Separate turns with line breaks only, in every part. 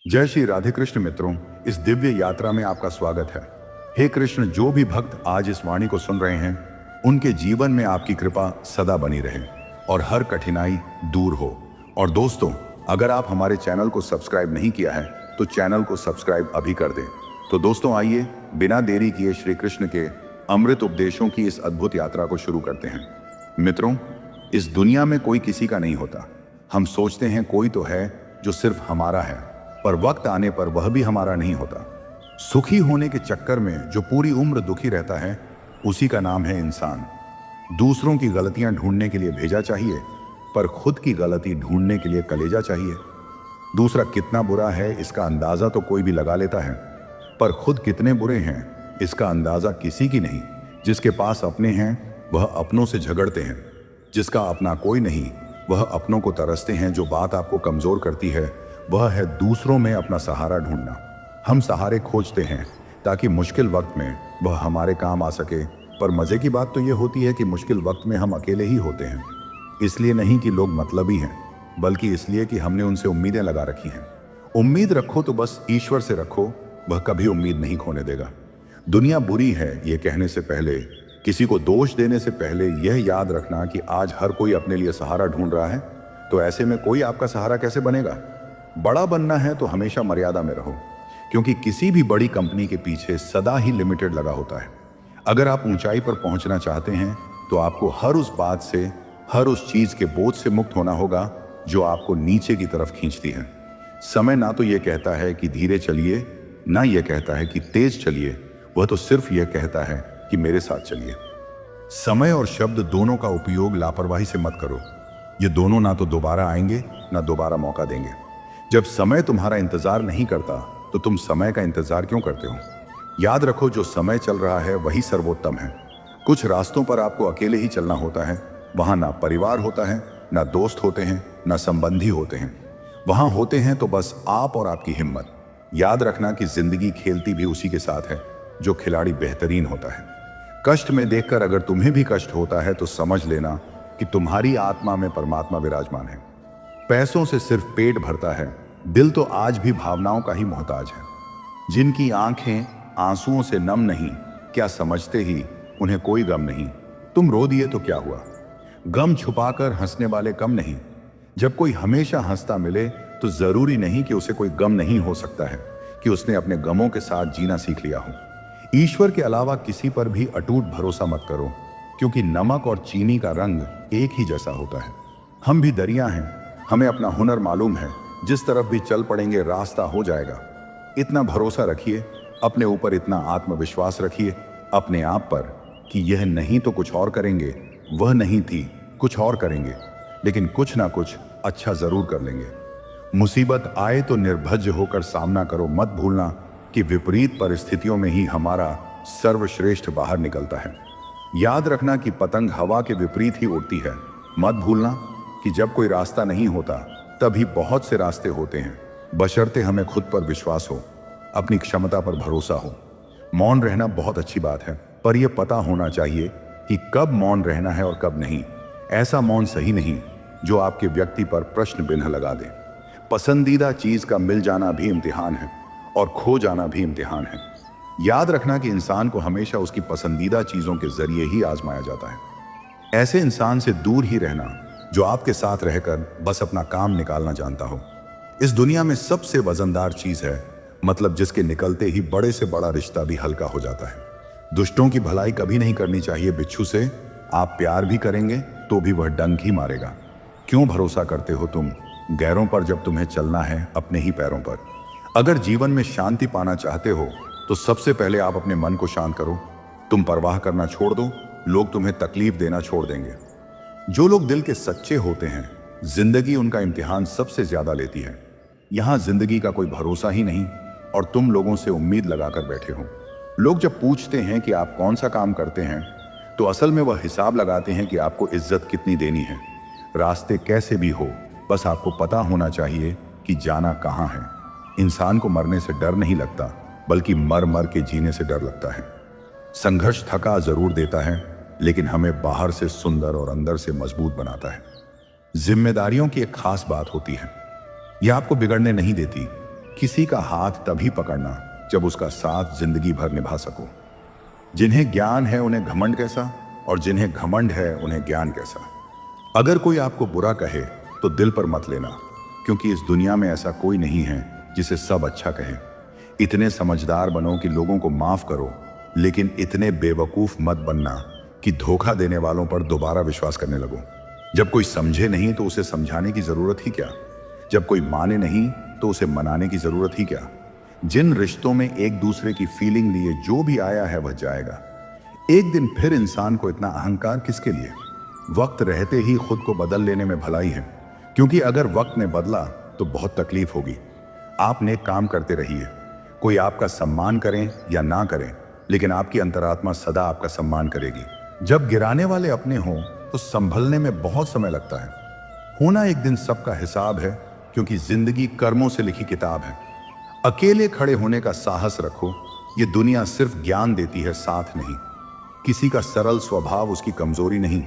जय श्री राधे कृष्ण मित्रों, इस दिव्य यात्रा में आपका स्वागत है। हे कृष्ण, जो भी भक्त आज इस वाणी को सुन रहे हैं उनके जीवन में आपकी कृपा सदा बनी रहे और हर कठिनाई दूर हो। और दोस्तों, अगर आप हमारे चैनल को सब्सक्राइब नहीं किया है तो चैनल को सब्सक्राइब अभी कर दें। तो दोस्तों आइए बिना देरी किए श्री कृष्ण के अमृत उपदेशों की इस अद्भुत यात्रा को शुरू करते हैं। मित्रों, इस दुनिया में कोई किसी का नहीं होता। हम सोचते हैं कोई तो है जो सिर्फ हमारा है, पर वक्त आने पर वह भी हमारा नहीं होता। सुखी होने के चक्कर में जो पूरी उम्र दुखी रहता है उसी का नाम है इंसान। दूसरों की गलतियां ढूंढने के लिए भेजा चाहिए, पर खुद की गलती ढूंढने के लिए कलेजा चाहिए। दूसरा कितना बुरा है इसका अंदाजा तो कोई भी लगा लेता है, पर खुद कितने बुरे हैं इसका अंदाजा किसी की नहीं। जिसके पास अपने हैं वह अपनों से झगड़ते हैं, जिसका अपना कोई नहीं वह अपनों को तरसते हैं। जो बात आपको कमजोर करती है वह है दूसरों में अपना सहारा ढूंढना। हम सहारे खोजते हैं ताकि मुश्किल वक्त में वह हमारे काम आ सके, पर मजे की बात तो यह होती है कि मुश्किल वक्त में हम अकेले ही होते हैं। इसलिए नहीं कि लोग मतलबी हैं, बल्कि इसलिए कि हमने उनसे उम्मीदें लगा रखी हैं। उम्मीद रखो तो बस ईश्वर से रखो, वह कभी उम्मीद नहीं खोने देगा। दुनिया बुरी है ये कहने से पहले, किसी को दोष देने से पहले यह याद रखना कि आज हर कोई अपने लिए सहारा ढूंढ रहा है। तो ऐसे में कोई आपका सहारा कैसे बनेगा? बड़ा बनना है तो हमेशा मर्यादा में रहो, क्योंकि किसी भी बड़ी कंपनी के पीछे सदा ही लिमिटेड लगा होता है। अगर आप ऊंचाई पर पहुंचना चाहते हैं तो आपको हर उस बात से, हर उस चीज के बोझ से मुक्त होना होगा जो आपको नीचे की तरफ खींचती है। समय ना तो यह कहता है कि धीरे चलिए, ना यह कहता है कि तेज चलिए, वह तो सिर्फ यह कहता है कि मेरे साथ चलिए। समय और शब्द दोनों का उपयोग लापरवाही से मत करो। ये दोनों ना तो दोबारा आएंगे ना दोबारा मौका देंगे। जब समय तुम्हारा इंतजार नहीं करता तो तुम समय का इंतजार क्यों करते हो? याद रखो, जो समय चल रहा है वही सर्वोत्तम है। कुछ रास्तों पर आपको अकेले ही चलना होता है। वहां ना परिवार होता है, ना दोस्त होते हैं, ना संबंधी होते हैं। वहां होते हैं तो बस आप और आपकी हिम्मत। याद रखना कि जिंदगी खेलती भी उसी के साथ है जो खिलाड़ी बेहतरीन होता है। कष्ट में देखकर अगर तुम्हें भी कष्ट होता है तो समझ लेना कि तुम्हारी आत्मा में परमात्मा विराजमान है। पैसों से सिर्फ पेट भरता है, दिल तो आज भी भावनाओं का ही मोहताज है। जिनकी आंखें आंसुओं से नम नहीं, क्या समझते ही उन्हें कोई गम नहीं। तुम रो दिए तो क्या हुआ? गम छुपाकर हंसने वाले कम नहीं। जब कोई हमेशा हंसता मिले तो जरूरी नहीं कि उसे कोई गम नहीं हो सकता है, कि उसने अपने गमों के साथ जीना सीख लिया हो। ईश्वर के अलावा किसी पर भी अटूट भरोसा मत करो, क्योंकि नमक और चीनी का रंग एक ही जैसा होता है। हम भी दरिया हैं, हमें अपना हुनर मालूम है। जिस तरफ भी चल पड़ेंगे रास्ता हो जाएगा। इतना भरोसा रखिए, अपने ऊपर इतना आत्मविश्वास रखिए अपने आप पर कि यह नहीं तो कुछ और करेंगे, वह नहीं थी कुछ और करेंगे, लेकिन कुछ ना कुछ अच्छा जरूर कर लेंगे। मुसीबत आए तो निर्भज्य होकर सामना करो। मत भूलना कि विपरीत परिस्थितियों में ही हमारा सर्वश्रेष्ठ बाहर निकलता है। याद रखना कि पतंग हवा के विपरीत ही उड़ती है। मत भूलना कि जब कोई रास्ता नहीं होता तभी बहुत से रास्ते होते हैं, बशर्ते हमें खुद पर विश्वास हो, अपनी क्षमता पर भरोसा हो। मौन रहना बहुत अच्छी बात है, पर यह पता होना चाहिए कि कब मौन रहना है और कब नहीं। ऐसा मौन सही नहीं जो आपके व्यक्ति पर प्रश्न चिन्ह लगा दे। पसंदीदा चीज का मिल जाना भी इम्तिहान है और खो जाना भी इम्तिहान है। याद रखना कि इंसान को हमेशा उसकी पसंदीदा चीजों के जरिए ही आजमाया जाता है। ऐसे इंसान से दूर ही रहना जो आपके साथ रहकर बस अपना काम निकालना जानता हो। इस दुनिया में सबसे वजनदार चीज है, मतलब जिसके निकलते ही बड़े से बड़ा रिश्ता भी हल्का हो जाता है। दुष्टों की भलाई कभी नहीं करनी चाहिए बिच्छू से। आप प्यार भी करेंगे तो भी वह डंक ही मारेगा। क्यों भरोसा करते हो तुम गैरों पर जब तुम्हें चलना है अपने ही पैरों पर? अगर जीवन में शांति पाना चाहते हो तो सबसे पहले आप अपने मन को शांत करो। तुम परवाह करना छोड़ दो, लोग तुम्हें तकलीफ देना छोड़ देंगे। जो लोग दिल के सच्चे होते हैं, जिंदगी उनका इम्तिहान सबसे ज्यादा लेती है। यहां जिंदगी का कोई भरोसा ही नहीं और तुम लोगों से उम्मीद लगाकर बैठे हो। लोग जब पूछते हैं कि आप कौन सा काम करते हैं तो असल में वह हिसाब लगाते हैं कि आपको इज्जत कितनी देनी है। रास्ते कैसे भी हो, बस आपको पता होना चाहिए कि जाना कहाँ है। इंसान को मरने से डर नहीं लगता, बल्कि मर मर के जीने से डर लगता है। संघर्ष थका जरूर देता है, लेकिन हमें बाहर से सुंदर और अंदर से मजबूत बनाता है। जिम्मेदारियों की एक खास बात होती है, यह आपको बिगड़ने नहीं देती, किसी का हाथ तभी पकड़ना जब उसका साथ जिंदगी भर निभा सको। जिन्हें ज्ञान है उन्हें घमंड कैसा, और जिन्हें घमंड है उन्हें ज्ञान कैसा। अगर कोई आपको बुरा कहे तो दिल पर मत लेना, क्योंकि इस दुनिया में ऐसा कोई नहीं है जिसे सब अच्छा कहे। इतने समझदार बनो कि लोगों को माफ करो, लेकिन इतने बेवकूफ मत बनना कि धोखा देने वालों पर दोबारा विश्वास करने लगो। जब कोई समझे नहीं तो उसे समझाने की जरूरत ही क्या। जब कोई माने नहीं तो उसे मनाने की जरूरत ही क्या। जिन रिश्तों में एक दूसरे की फीलिंग लिए जो भी आया है वह जाएगा। एक दिन फिर इंसान को इतना अहंकार किसके लिए। वक्त रहते ही खुद को बदल लेने में भलाई है, क्योंकि अगर वक्त ने बदला तो बहुत तकलीफ होगी। आप नेक काम करते रहिए, कोई आपका सम्मान करें या ना करें, लेकिन आपकी अंतरात्मा सदा आपका सम्मान करेगी। जब गिराने वाले अपने हों तो संभलने में बहुत समय लगता है। होना एक दिन सबका हिसाब है, क्योंकि जिंदगी कर्मों से लिखी किताब है। अकेले खड़े होने का साहस रखो, ये दुनिया सिर्फ ज्ञान देती है, साथ नहीं। किसी का सरल स्वभाव उसकी कमजोरी नहीं,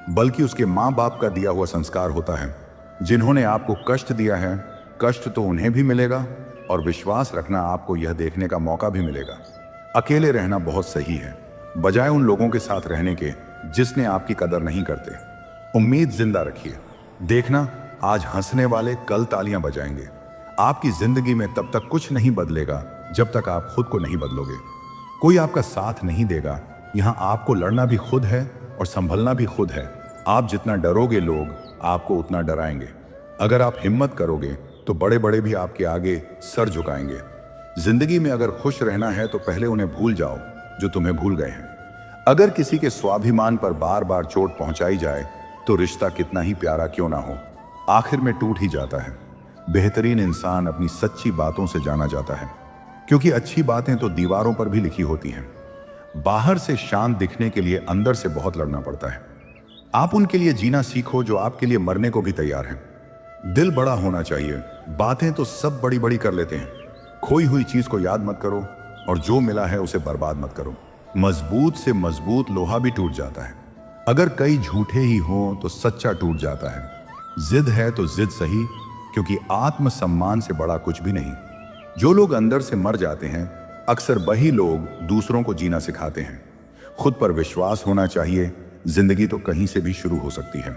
बल्कि उसके माँ बाप का दिया हुआ संस्कार होता है। जिन्होंने आपको कष्ट दिया है, कष्ट तो उन्हें भी मिलेगा, और विश्वास रखना आपको यह देखने का मौका भी मिलेगा। अकेले रहना बहुत सही है, बजाय उन लोगों के साथ रहने के जिसने आपकी कदर नहीं करते। उम्मीद जिंदा रखिए, देखना आज हंसने वाले कल तालियां बजाएंगे। आपकी जिंदगी में तब तक कुछ नहीं बदलेगा जब तक आप खुद को नहीं बदलोगे। कोई आपका साथ नहीं देगा, यहाँ आपको लड़ना भी खुद है और संभलना भी खुद है। आप जितना डरोगे लोग आपको उतना डराएंगे। अगर आप हिम्मत करोगे तो बड़े बड़े भी आपके आगे सर झुकाएंगे। जिंदगी में अगर खुश रहना है तो पहले उन्हें भूल जाओ जो तुम्हें भूल गए हैं। अगर किसी के स्वाभिमान पर बार बार चोट पहुंचाई जाए तो रिश्ता कितना ही प्यारा क्यों ना हो, आखिर में टूट ही जाता है। बेहतरीन इंसान अपनी सच्ची बातों से जाना जाता है, क्योंकि अच्छी बातें तो दीवारों पर भी लिखी होती हैं। बाहर से शांत दिखने के लिए अंदर से बहुत लड़ना पड़ता है। आप उनके लिए जीना सीखो जो आपके लिए मरने को भी तैयार हैं। दिल बड़ा होना चाहिए, बातें तो सब बड़ी बड़ी कर लेते हैं। खोई हुई चीज को याद मत करो, और जो मिला है उसे बर्बाद मत करो। मजबूत से मजबूत लोहा भी टूट जाता है। अगर कई झूठे ही हों तो सच्चा टूट जाता है। जिद है तो जिद सही, क्योंकि आत्मसम्मान से बड़ा कुछ भी नहीं। जो लोग अंदर से मर जाते हैं अक्सर वही लोग दूसरों को जीना सिखाते हैं। खुद पर विश्वास होना चाहिए, जिंदगी तो कहीं से भी शुरू हो सकती है।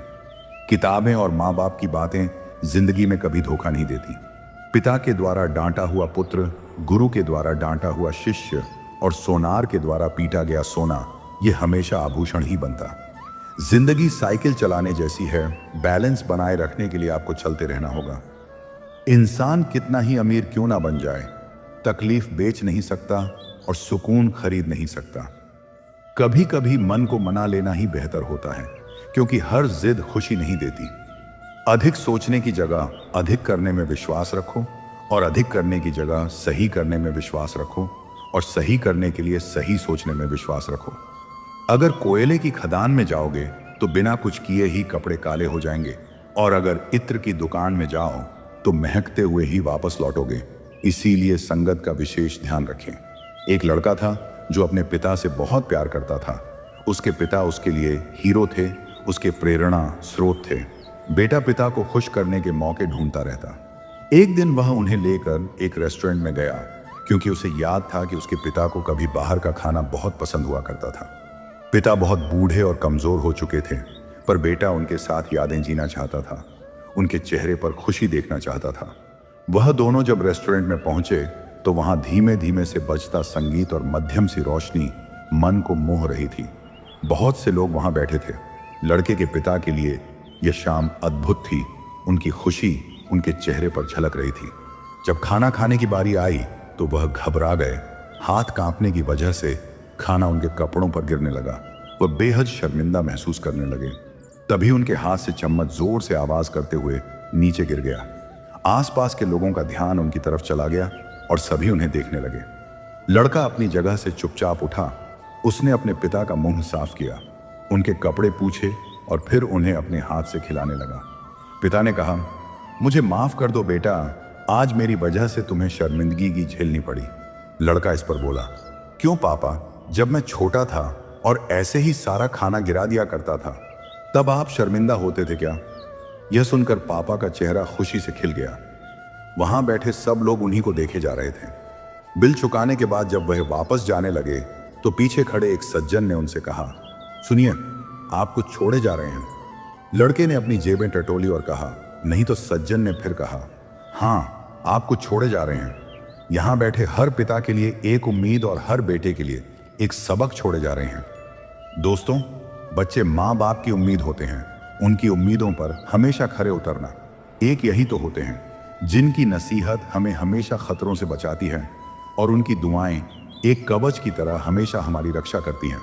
किताबें और माँ बाप की बातें जिंदगी में कभी धोखा नहीं देती। पिता के द्वारा डांटा हुआ पुत्र, गुरु के द्वारा डांटा हुआ शिष्य, और सोनार के द्वारा पीटा गया सोना, ये हमेशा आभूषण ही बनता। जिंदगी साइकिल चलाने जैसी है, बैलेंस बनाए रखने के लिए आपको चलते रहना होगा। इंसान कितना ही अमीर क्यों ना बन जाए, तकलीफ बेच नहीं सकता और सुकून खरीद नहीं सकता। कभी कभी मन को मना लेना ही बेहतर होता है, क्योंकि हर जिद खुशी नहीं देती। अधिक सोचने की जगह अधिक करने में विश्वास रखो, और अधिक करने की जगह सही करने में विश्वास रखो, और सही करने के लिए सही सोचने में विश्वास रखो। अगर कोयले की खदान में जाओगे तो बिना कुछ किए ही कपड़े काले हो जाएंगे, और अगर इत्र की दुकान में जाओ तो महकते हुए ही वापस लौटोगे। इसीलिए संगत का विशेष ध्यान रखें। एक लड़का था जो अपने पिता से बहुत प्यार करता था। उसके पिता उसके लिए हीरो थे, उसके प्रेरणा स्रोत थे। बेटा पिता को खुश करने के मौके ढूंढता रहता। एक दिन वह उन्हें लेकर एक रेस्टोरेंट में गया, क्योंकि उसे याद था कि उसके पिता को कभी बाहर का खाना बहुत पसंद हुआ करता था। पिता बहुत बूढ़े और कमजोर हो चुके थे, पर बेटा उनके साथ यादें जीना चाहता था, उनके चेहरे पर खुशी देखना चाहता था। वह दोनों जब रेस्टोरेंट में पहुंचे तो वहां धीमे धीमे से बजता संगीत और मध्यम सी रोशनी मन को मोह रही थी। बहुत से लोग वहां बैठे थे। लड़के के पिता के लिए यह शाम अद्भुत थी। उनकी खुशी उनके चेहरे पर झलक रही थी। जब खाना खाने की बारी आई तो वह घबरा गए। हाथ कांपने की वजह से खाना उनके कपड़ों पर गिरने लगा। वह बेहद शर्मिंदा महसूस करने लगे। तभी उनके हाथ से चम्मच जोर से आवाज करते हुए नीचे गिर गया। आसपास के लोगों का ध्यान उनकी तरफ चला गया और सभी उन्हें देखने लगे। लड़का अपनी जगह से चुपचाप उठा। उसने अपने पिता का मुंह साफ किया, उनके कपड़े पूछे और फिर उन्हें अपने हाथ से खिलाने लगा। पिता ने कहा, मुझे माफ कर दो बेटा, आज मेरी वजह से तुम्हें शर्मिंदगी की झेलनी पड़ी। लड़का इस पर बोला, क्यों पापा, जब मैं छोटा था और ऐसे ही सारा खाना गिरा दिया करता था तब आप शर्मिंदा होते थे क्या? यह सुनकर पापा का चेहरा खुशी से खिल गया। वहां बैठे सब लोग उन्हीं को देखे जा रहे थे। बिल चुकाने के बाद जब वह वापस जाने लगे तो पीछे खड़े एक सज्जन ने उनसे कहा, सुनिए, आप कुछ छोड़े जा रहे हैं। लड़के ने अपनी जेबें टटोली और कहा, नहीं। तो सज्जन ने फिर कहा, हाँ, आप कुछ छोड़े जा रहे हैं। यहां बैठे हर पिता के लिए एक उम्मीद और हर बेटे के लिए एक सबक छोड़े जा रहे हैं। दोस्तों, बच्चे माँ बाप की उम्मीद होते हैं। उनकी उम्मीदों पर हमेशा खरे उतरना एक यही तो होते हैं जिनकी नसीहत हमें हमेशा खतरों से बचाती है और उनकी दुआएं एक कवच की तरह हमेशा हमारी रक्षा करती हैं।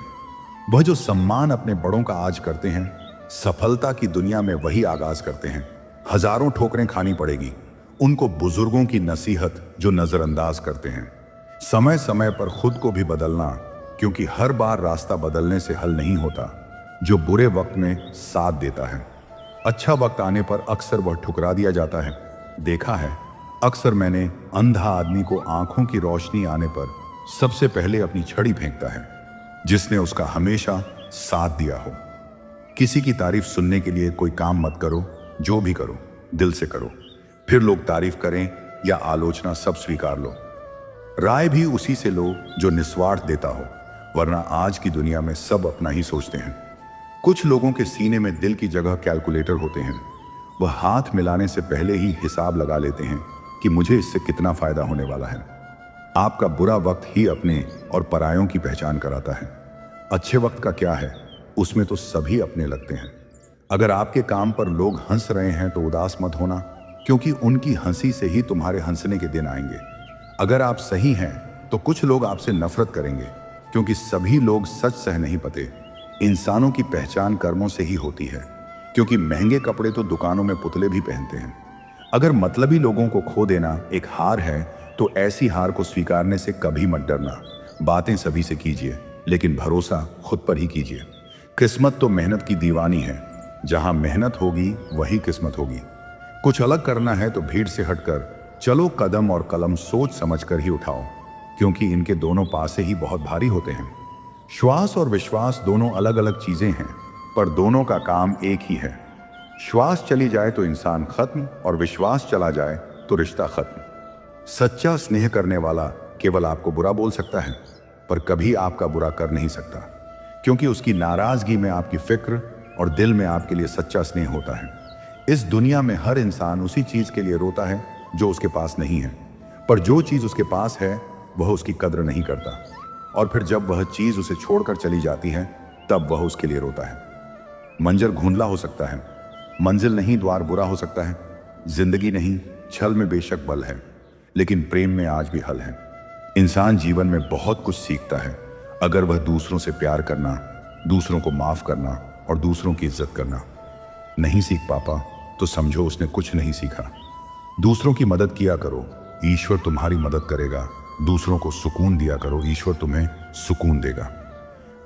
वह जो सम्मान अपने बड़ों का आज करते हैं, सफलता की दुनिया में वही आगाज करते हैं। हजारों ठोकरें खानी पड़ेगी उनको बुजुर्गों की नसीहत जो नजरअंदाज करते हैं। समय समय पर खुद को भी बदलना, क्योंकि हर बार रास्ता बदलने से हल नहीं होता जो बुरे वक्त में साथ देता है। अच्छा वक्त आने पर अक्सर वह ठुकरा दिया जाता है। देखा है, अक्सर मैंने अंधा आदमी को आंखों की रोशनी आने पर सबसे पहले अपनी छड़ी फेंकता है, जिसने उसका हमेशा साथ दिया हो। किसी की तारीफ सुनने के लिए कोई काम मत करो, जो भी करो दिल से करो, फिर लोग तारीफ करें या आलोचना सब स्वीकार लो। राय भी उसी से लो जो निस्वार्थ देता हो, वरना आज की दुनिया में सब अपना ही सोचते हैं। कुछ लोगों के सीने में दिल की जगह कैलकुलेटर होते हैं। वह हाथ मिलाने से पहले ही हिसाब लगा लेते हैं कि मुझे इससे कितना फायदा होने वाला है। आपका बुरा वक्त ही अपने और परायों की पहचान कराता है। अच्छे वक्त का क्या है, उसमें तो सभी अपने लगते हैं। अगर आपके काम पर लोग हंस रहे हैं तो उदास मत होना, क्योंकि उनकी हंसी से ही तुम्हारे हंसने के दिन आएंगे। अगर आप सही हैं तो कुछ लोग आपसे नफरत करेंगे, क्योंकि सभी लोग सच सह नहीं पाते। इंसानों की पहचान कर्मों से ही होती है, क्योंकि महंगे कपड़े तो दुकानों में पुतले भी पहनते हैं। अगर मतलबी लोगों को खो देना एक हार है तो ऐसी हार को स्वीकारने से कभी मत डरना। बातें सभी से कीजिए, लेकिन भरोसा खुद पर ही कीजिए। किस्मत तो मेहनत की दीवानी है। जहां मेहनत होगी वही किस्मत होगी। कुछ अलग करना है तो भीड़ से हटकर चलो, कदम और कलम सोच समझकर ही उठाओ, क्योंकि इनके दोनों पासे ही बहुत भारी होते हैं। श्वास और विश्वास दोनों अलग अलग चीजें हैं, पर दोनों का काम एक ही है। श्वास चली जाए तो इंसान खत्म, और विश्वास चला जाए तो रिश्ता खत्म। सच्चा स्नेह करने वाला केवल आपको बुरा बोल सकता है, पर कभी आपका बुरा कर नहीं सकता, क्योंकि उसकी नाराजगी में आपकी फिक्र और दिल में आपके लिए सच्चा स्नेह होता है। इस दुनिया में हर इंसान उसी चीज के लिए रोता है जो उसके पास नहीं है, पर जो चीज उसके पास है वह उसकी कद्र नहीं करता, और फिर जब वह चीज उसे छोड़कर चली जाती है तब वह उसके लिए रोता है। मंजर घुंधला हो सकता है, मंजिल नहीं द्वार बुरा हो सकता है, जिंदगी नहीं छल में बेशक बल है, लेकिन प्रेम में आज भी हल है। इंसान जीवन में बहुत कुछ सीखता है अगर वह दूसरों से प्यार करना, दूसरों को माफ करना और दूसरों की इज्जत करना नहीं सीख पाता तो समझो उसने कुछ नहीं सीखा। दूसरों की मदद किया करो, ईश्वर तुम्हारी मदद करेगा। दूसरों को सुकून दिया करो, ईश्वर तुम्हें सुकून देगा।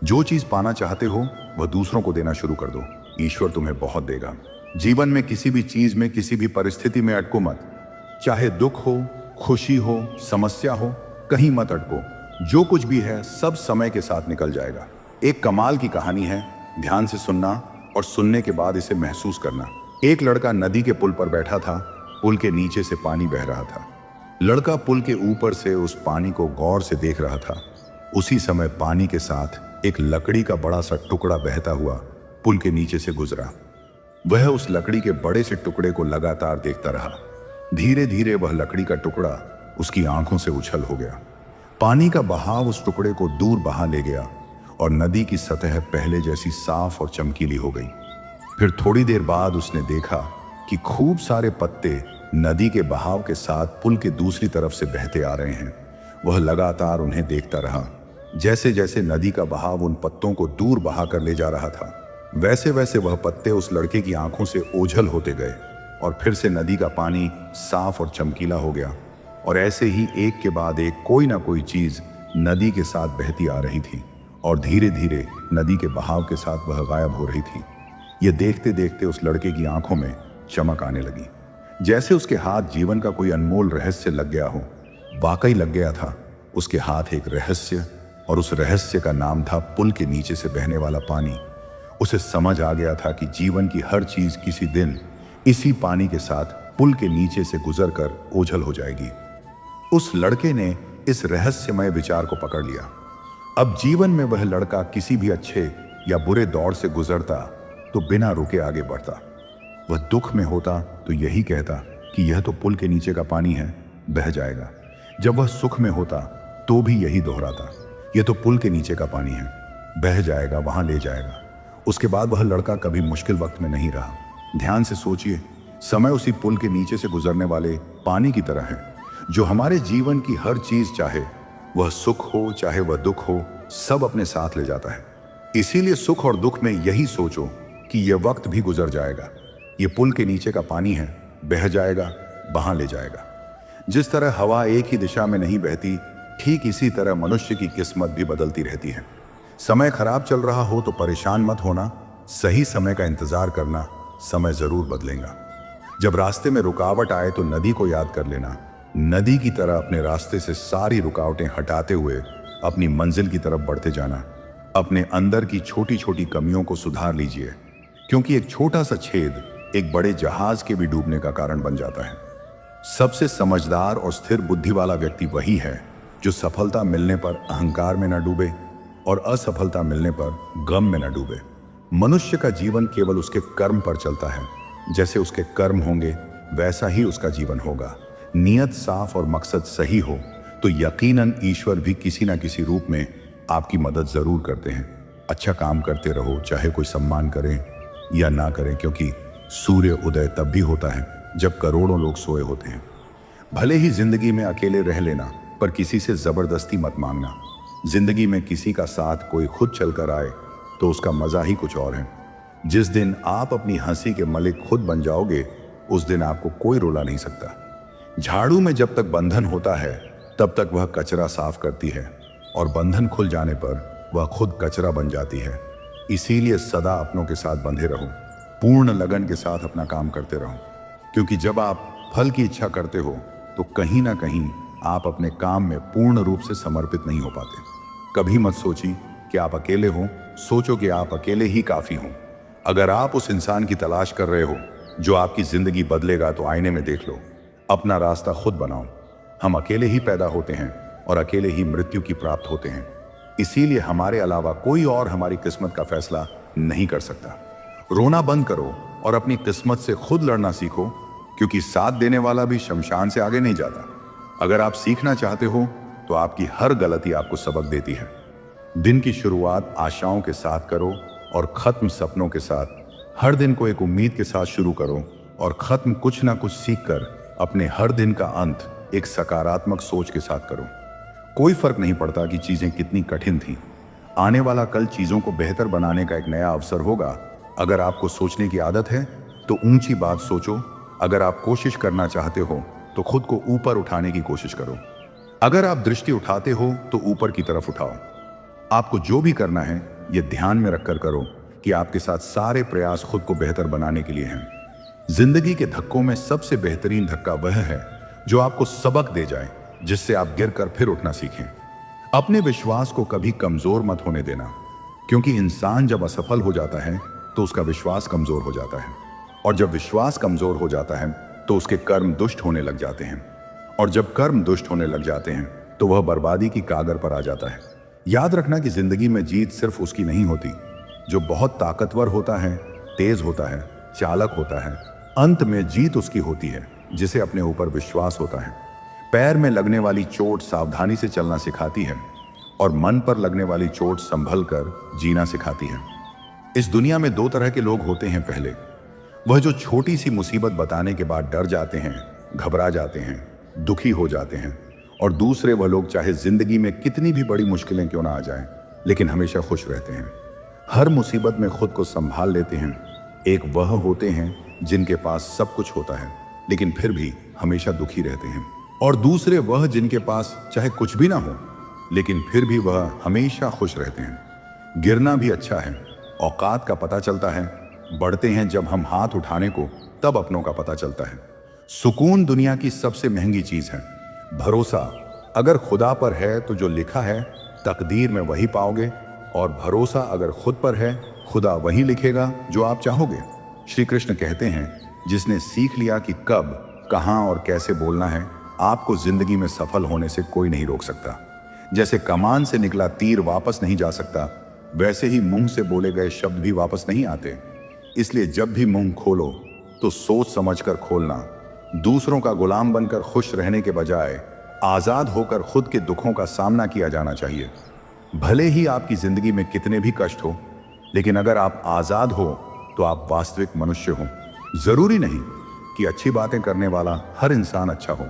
जो चीज पाना चाहते हो वह दूसरों को देना शुरू कर दो, ईश्वर तुम्हें बहुत देगा। जीवन में किसी भी चीज में, किसी भी परिस्थिति में अटको मत। चाहे दुख हो, खुशी हो, समस्या हो, कहीं मत अटको। जो कुछ भी है सब समय के साथ निकल जाएगा। एक कमाल की कहानी है, ध्यान से सुनना और सुनने के बाद इसे महसूस करना। एक लड़का नदी के पुल पर बैठा था। पुल के नीचे से पानी बह रहा था। लड़का पुल के ऊपर से उस पानी को गौर से देख रहा था। उसी समय पानी के साथ एक लकड़ी का बड़ा सा टुकड़ा बहता हुआ पुल के नीचे से गुजरा। वह उस लकड़ी के बड़े से टुकड़े को लगातार देखता रहा। धीरे धीरे वह लकड़ी का टुकड़ा उसकी आंखों से उछल हो गया। पानी का बहाव उस टुकड़े को दूर बहा ले गया और नदी की सतह पहले जैसी साफ और चमकीली हो गई। फिर थोड़ी देर बाद उसने देखा कि खूब सारे पत्ते नदी के बहाव के साथ पुल के दूसरी तरफ से बहते आ रहे हैं। वह लगातार उन्हें देखता रहा। जैसे जैसे नदी का बहाव उन पत्तों को दूर बहा कर ले जा रहा था, वैसे वैसे वह पत्ते उस लड़के की आंखों से ओझल होते गए और फिर से नदी का पानी साफ और चमकीला हो गया। और ऐसे ही एक के बाद एक कोई ना कोई चीज नदी के साथ बहती आ रही थी और धीरे धीरे नदी के बहाव के साथ वह गायब हो रही थी। ये देखते देखते उस लड़के की आंखों में चमक आने लगी, जैसे उसके हाथ जीवन का कोई अनमोल रहस्य लग गया हो। वाकई लग गया था। उसके हाथ एक रहस्य, और उस रहस्य का नाम था पुल के नीचे से बहने वाला पानी। उसे समझ आ गया था कि जीवन की हर चीज किसी दिन इसी पानी के साथ पुल के नीचे से गुजरकर ओझल हो जाएगी। उस लड़के ने इस रहस्यमय विचार को पकड़ लिया। अब जीवन में वह लड़का किसी भी अच्छे या बुरे दौर से गुजरता तो बिना रुके आगे बढ़ता। वह दुख में होता तो यही कहता कि यह तो पुल के नीचे का पानी है, बह जाएगा। जब वह सुख में होता तो भी यही दोहराता, यह तो पुल के नीचे का पानी है, बह जाएगा, वहां ले जाएगा। उसके बाद वह लड़का कभी मुश्किल वक्त में नहीं रहा। ध्यान से सोचिए, समय उसी पुल के नीचे से गुजरने वाले पानी की तरह है, जो हमारे जीवन की हर चीज, चाहे वह सुख हो चाहे वह दुख हो, सब अपने साथ ले जाता है। इसीलिए सुख और दुख में यही सोचो कि यह वक्त भी गुजर जाएगा, यह पुल के नीचे का पानी है, बह जाएगा, वहां ले जाएगा। जिस तरह हवा एक ही दिशा में नहीं बहती, ठीक इसी तरह मनुष्य की किस्मत भी बदलती रहती है। समय खराब चल रहा हो तो परेशान मत होना, सही समय का इंतजार करना, समय जरूर बदलेगा। जब रास्ते में रुकावट आए तो नदी को याद कर लेना। नदी की तरह अपने रास्ते से सारी रुकावटें हटाते हुए अपनी मंजिल की तरफ बढ़ते जाना। अपने अंदर की छोटी छोटी कमियों को सुधार लीजिए, क्योंकि एक छोटा सा छेद एक बड़े जहाज के भी डूबने का कारण बन जाता है। सबसे समझदार और स्थिर बुद्धि वाला व्यक्ति वही है जो सफलता मिलने पर अहंकार में न डूबे और असफलता मिलने पर गम में न डूबे। मनुष्य का जीवन केवल उसके कर्म पर चलता है। जैसे उसके कर्म होंगे वैसा ही उसका जीवन होगा। नियत साफ और मकसद सही हो तो यकीनन ईश्वर भी किसी न किसी रूप में आपकी मदद जरूर करते हैं। अच्छा काम करते रहो, चाहे कोई सम्मान करे या ना करे, क्योंकि सूर्य उदय तब भी होता है जब करोड़ों लोग सोए होते हैं। भले ही जिंदगी में अकेले रह लेना, पर किसी से जबरदस्ती मत मांगना। जिंदगी में किसी का साथ कोई खुद चलकर आए तो उसका मजा ही कुछ और है। जिस दिन आप अपनी हंसी के मलिक खुद बन जाओगे, उस दिन आपको कोई रुला नहीं सकता। झाड़ू में जब तक बंधन होता है तब तक वह कचरा साफ करती है, और बंधन खुल जाने पर वह खुद कचरा बन जाती है। इसीलिए सदा अपनों के साथ बंधे रहो, पूर्ण लगन के साथ अपना काम करते रहो, क्योंकि जब आप फल की इच्छा करते हो तो कहीं ना कहीं आप अपने काम में पूर्ण रूप से समर्पित नहीं हो पाते। कभी मत सोचिए कि आप अकेले हो, सोचो कि आप अकेले ही काफी हो। अगर आप उस इंसान की तलाश कर रहे हो जो आपकी जिंदगी बदलेगा, तो आईने में देख लो, अपना रास्ता खुद बनाओ। हम अकेले ही पैदा होते हैं और अकेले ही मृत्यु की प्राप्त होते हैं। इसीलिए हमारे अलावा कोई और हमारी किस्मत का फैसला नहीं कर सकता। रोना बंद करो और अपनी किस्मत से खुद लड़ना सीखो, क्योंकि साथ देने वाला भी शमशान से आगे नहीं जाता। अगर आप सीखना चाहते हो तो आपकी हर गलती आपको सबक देती है। दिन की शुरुआत आशाओं के साथ करो और खत्म सपनों के साथ। हर दिन को एक उम्मीद के साथ शुरू करो और खत्म कुछ ना कुछ सीखकर अपने हर दिन का अंत एक सकारात्मक सोच के साथ करो। कोई फर्क नहीं पड़ता कि चीजें कितनी कठिन थीं। आने वाला कल चीजों को बेहतर बनाने का एक नया अवसर होगा। अगर आपको सोचने की आदत है तो ऊंची बात सोचो। अगर आप कोशिश करना चाहते हो तो खुद को ऊपर उठाने की कोशिश करो। अगर आप दृष्टि उठाते हो तो ऊपर की तरफ उठाओ। आपको जो भी करना है यह ध्यान में रखकर करो कि आपके साथ सारे प्रयास खुद को बेहतर बनाने के लिए हैं। जिंदगी के धक्कों में सबसे बेहतरीन धक्का वह है जो आपको सबक दे जाए, जिससे आप गिरकर फिर उठना सीखें। अपने विश्वास को कभी कमजोर मत होने देना, क्योंकि इंसान जब असफल हो जाता है तो उसका विश्वास कमजोर हो जाता है, और जब विश्वास कमजोर हो जाता है तो उसके कर्म दुष्ट होने लग जाते हैं, और जब कर्म दुष्ट होने लग जाते हैं तो वह बर्बादी की कागर पर आ जाता है। याद रखना कि जिंदगी में जीत सिर्फ उसकी नहीं होती जो बहुत ताकतवर होता है, तेज होता है, चालक होता है। अंत में जीत उसकी होती है जिसे अपने ऊपर विश्वास होता है। पैर में लगने वाली चोट सावधानी से चलना सिखाती है, और मन पर लगने वाली चोट संभल कर जीना सिखाती है। इस दुनिया में दो तरह के लोग होते हैं। पहले वह जो छोटी सी मुसीबत बताने के बाद डर जाते हैं, घबरा जाते हैं, दुखी हो जाते हैं, और दूसरे वह लोग चाहे जिंदगी में कितनी भी बड़ी मुश्किलें क्यों ना आ जाएं, लेकिन हमेशा खुश रहते हैं, हर मुसीबत में खुद को संभाल लेते हैं। एक वह होते हैं जिनके पास सब कुछ होता है लेकिन फिर भी हमेशा दुखी रहते हैं, और दूसरे वह जिनके पास चाहे कुछ भी ना हो लेकिन फिर भी वह हमेशा खुश रहते हैं। गिरना भी अच्छा है, औकात का पता चलता है। बढ़ते हैं जब हम हाथ उठाने को, तब अपनों का पता चलता है। सुकून दुनिया की सबसे महंगी चीज है। भरोसा अगर खुदा पर है तो जो लिखा है तकदीर में वही पाओगे, और भरोसा अगर खुद पर है, खुदा वही लिखेगा जो आप चाहोगे। श्री कृष्ण कहते हैं जिसने सीख लिया कि कब, कहां और कैसे बोलना है, आपको जिंदगी में सफल होने से कोई नहीं रोक सकता। जैसे कमान से निकला तीर वापस नहीं जा सकता, वैसे ही मुंह से बोले गए शब्द भी वापस नहीं आते। इसलिए जब भी मुंह खोलो तो सोच समझकर खोलना। दूसरों का गुलाम बनकर खुश रहने के बजाय आजाद होकर खुद के दुखों का सामना किया जाना चाहिए। भले ही आपकी जिंदगी में कितने भी कष्ट हो, लेकिन अगर आप आजाद हो तो आप वास्तविक मनुष्य हो। जरूरी नहीं कि अच्छी बातें करने वाला हर इंसान अच्छा हो।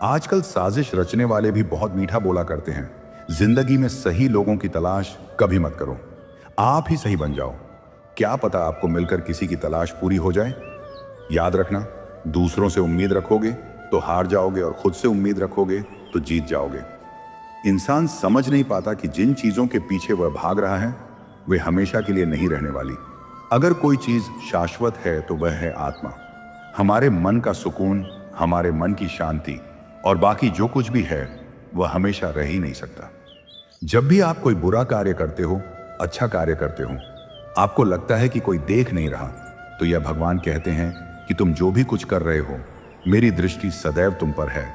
आजकल साजिश रचने वाले भी बहुत मीठा बोला करते हैं। जिंदगी में सही लोगों की तलाश कभी मत करो, आप ही सही बन जाओ। क्या पता आपको मिलकर किसी की तलाश पूरी हो जाए। याद रखना, दूसरों से उम्मीद रखोगे तो हार जाओगे और खुद से उम्मीद रखोगे तो जीत जाओगे। इंसान समझ नहीं पाता कि जिन चीजों के पीछे वह भाग रहा है वे हमेशा के लिए नहीं रहने वाली। अगर कोई चीज शाश्वत है तो वह है आत्मा, हमारे मन का सुकून, हमारे मन की शांति, और बाकी जो कुछ भी है वह हमेशा रह ही नहीं सकता। जब भी आप कोई बुरा कार्य करते हो, अच्छा कार्य करते हो, आपको लगता है कि कोई देख नहीं रहा, तो यह भगवान कहते हैं कि तुम जो भी कुछ कर रहे हो, मेरी दृष्टि सदैव तुम पर है।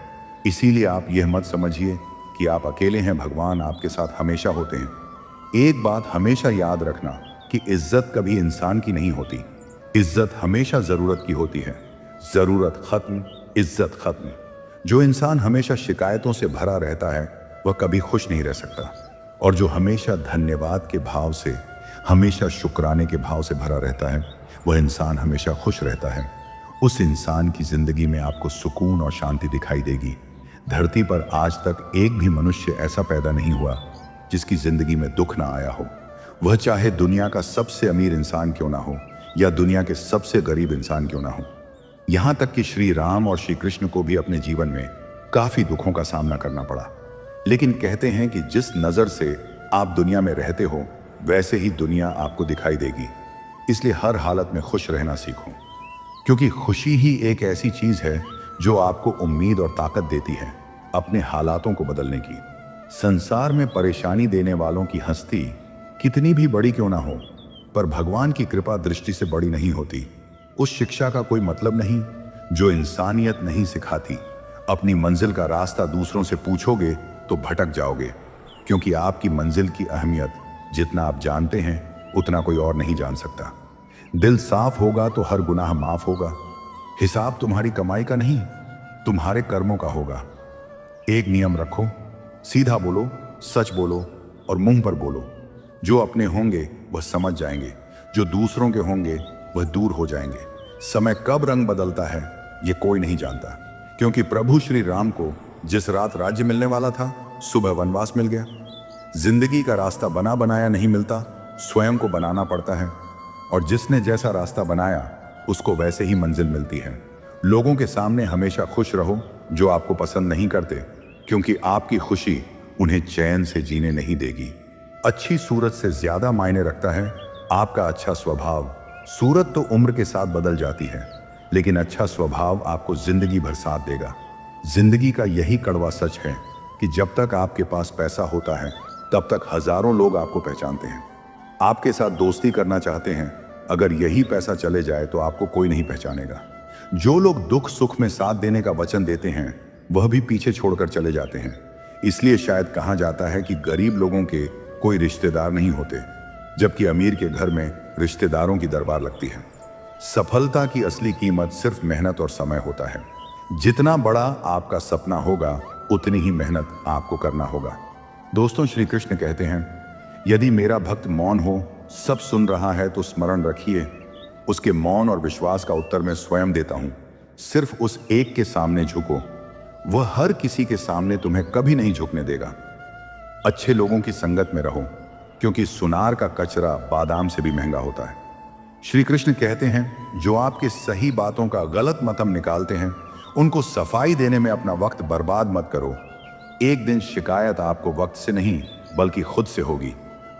इसीलिए आप यह मत समझिए कि आप अकेले हैं, भगवान आपके साथ हमेशा होते हैं। एक बात हमेशा याद रखना कि इज्जत कभी इंसान की नहीं होती, इज्जत हमेशा जरूरत की होती है। जरूरत खत्म, इज्जत खत्म। जो इंसान हमेशा शिकायतों से भरा रहता है वह कभी खुश नहीं रह सकता, और जो हमेशा धन्यवाद के भाव से, हमेशा शुक्राने के भाव से भरा रहता है, वह इंसान हमेशा खुश रहता है। उस इंसान की जिंदगी में आपको सुकून और शांति दिखाई देगी। धरती पर आज तक एक भी मनुष्य ऐसा पैदा नहीं हुआ जिसकी जिंदगी में दुख ना आया हो। वह चाहे दुनिया का सबसे अमीर इंसान क्यों ना हो या दुनिया के सबसे गरीब इंसान क्यों ना हो। यहां तक कि श्री राम और श्री कृष्ण को भी अपने जीवन में काफी दुखों का सामना करना पड़ा। लेकिन कहते हैं कि जिस नजर से आप दुनिया में रहते हो वैसे ही दुनिया आपको दिखाई देगी। इसलिए हर हालत में खुश रहना सीखो, क्योंकि खुशी ही एक ऐसी चीज है जो आपको उम्मीद और ताकत देती है अपने हालातों को बदलने की। संसार में परेशानी देने वालों की हस्ती कितनी भी बड़ी क्यों ना हो, पर भगवान की कृपा दृष्टि से बड़ी नहीं होती। उस शिक्षा का कोई मतलब नहीं जो इंसानियत नहीं सिखाती। अपनी मंजिल का रास्ता दूसरों से पूछोगे तो भटक जाओगे, क्योंकि आपकी मंजिल की अहमियत जितना आप जानते हैं उतना कोई और नहीं जान सकता। दिल साफ होगा तो हर गुनाह माफ होगा। हिसाब तुम्हारी कमाई का नहीं, तुम्हारे कर्मों का होगा। एक नियम रखो, सीधा बोलो, सच बोलो और मुंह पर बोलो। जो अपने होंगे वह समझ जाएंगे, जो दूसरों के होंगे वह दूर हो जाएंगे। समय कब रंग बदलता है ये कोई नहीं जानता, क्योंकि प्रभु श्री राम को जिस रात राज्य मिलने वाला था सुबह वनवास मिल गया। जिंदगी का रास्ता बना बनाया नहीं मिलता, स्वयं को बनाना पड़ता है, और जिसने जैसा रास्ता बनाया उसको वैसे ही मंजिल मिलती है। लोगों के सामने हमेशा खुश रहो जो आपको पसंद नहीं करते, क्योंकि आपकी खुशी उन्हें चैन से जीने नहीं देगी। अच्छी सूरत से ज्यादा मायने रखता है आपका अच्छा स्वभाव। सूरत तो उम्र के साथ बदल जाती है, लेकिन अच्छा स्वभाव आपको जिंदगी भर साथ देगा। जिंदगी का यही कड़वा सच है कि जब तक आपके पास पैसा होता है तब तक हजारों लोग आपको पहचानते हैं, आपके साथ दोस्ती करना चाहते हैं। अगर यही पैसा चले जाए तो आपको कोई नहीं पहचानेगा। जो लोग दुख सुख में साथ देने का वचन देते हैं वह भी पीछे छोड़कर चले जाते हैं। इसलिए शायद कहा जाता है कि गरीब लोगों के कोई रिश्तेदार नहीं होते, जबकि अमीर के घर में रिश्तेदारों की दरबार लगती है। सफलता की असली कीमत सिर्फ मेहनत और समय होता है। जितना बड़ा आपका सपना होगा उतनी ही मेहनत आपको करना होगा। दोस्तों, श्री कृष्ण कहते हैं, यदि मेरा भक्त मौन हो, सब सुन रहा है तो स्मरण रखिए, उसके मौन और विश्वास का उत्तर मैं स्वयं देता हूं। सिर्फ उस एक के सामने झुको, वह हर किसी के सामने तुम्हें कभी नहीं झुकने देगा। अच्छे लोगों की संगत में रहो, क्योंकि सुनार का कचरा बादाम से भी महंगा होता है। श्री कृष्ण कहते हैं, जो आपके सही बातों का गलत मतम निकालते हैं उनको सफाई देने में अपना वक्त बर्बाद मत करो। एक दिन शिकायत आपको वक्त से नहीं बल्कि खुद से होगी।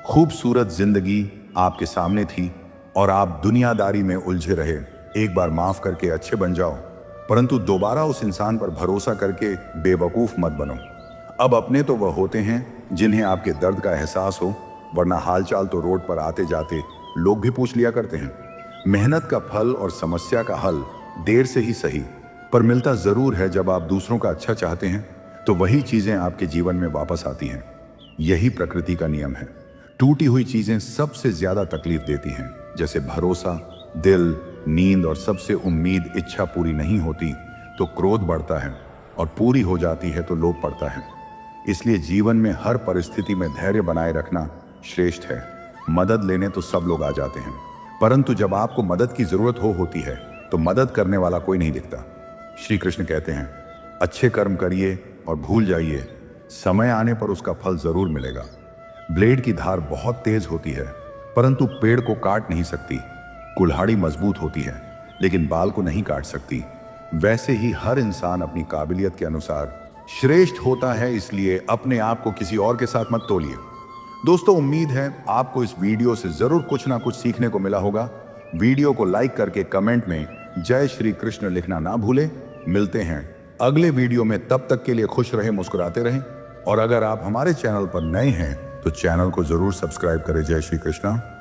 खूबसूरत जिंदगी आपके सामने थी और आप दुनियादारी में उलझे रहे। एक बार माफ करके अच्छे बन जाओ, परंतु दोबारा उस इंसान पर भरोसा करके बेवकूफ मत बनो। अब अपने तो वह होते हैं जिन्हें आपके दर्द का एहसास हो, वरना हालचाल तो रोड पर आते जाते लोग भी पूछ लिया करते हैं। मेहनत का फल और समस्या का हल देर से ही सही, पर मिलता जरूर है। जब आप दूसरों का अच्छा चाहते हैं तो वही चीजें आपके जीवन में वापस आती हैं। यही प्रकृति का नियम है। टूटी हुई चीजें सबसे ज्यादा तकलीफ देती हैं, जैसे भरोसा, दिल, नींद और सबसे उम्मीद। इच्छा पूरी नहीं होती तो क्रोध बढ़ता है, और पूरी हो जाती है तो लोभ पड़ता है। इसलिए जीवन में हर परिस्थिति में धैर्य बनाए रखना श्रेष्ठ है। मदद लेने तो सब लोग आ जाते हैं, परंतु जब आपको मदद की जरूरत होती है तो मदद करने वाला कोई नहीं दिखता। श्री कृष्ण कहते हैं, अच्छे कर्म करिए और भूल जाइए, समय आने पर उसका फल जरूर मिलेगा। ब्लेड की धार बहुत तेज होती है, परंतु पेड़ को काट नहीं सकती। कुल्हाड़ी मजबूत होती है, लेकिन बाल को नहीं काट सकती। वैसे ही हर इंसान अपनी काबिलियत के अनुसार श्रेष्ठ होता है, इसलिए अपने आप को किसी और के साथ मत तोलिए। दोस्तों, उम्मीद है आपको इस वीडियो से जरूर कुछ ना कुछ सीखने को मिला होगा। वीडियो को लाइक करके कमेंट में जय श्री कृष्ण लिखना ना भूलें। मिलते हैं अगले वीडियो में, तब तक के लिए खुश रहें, मुस्कुराते रहें। और अगर आप हमारे चैनल पर नए हैं तो चैनल को जरूर सब्सक्राइब करें। जय श्री कृष्ण।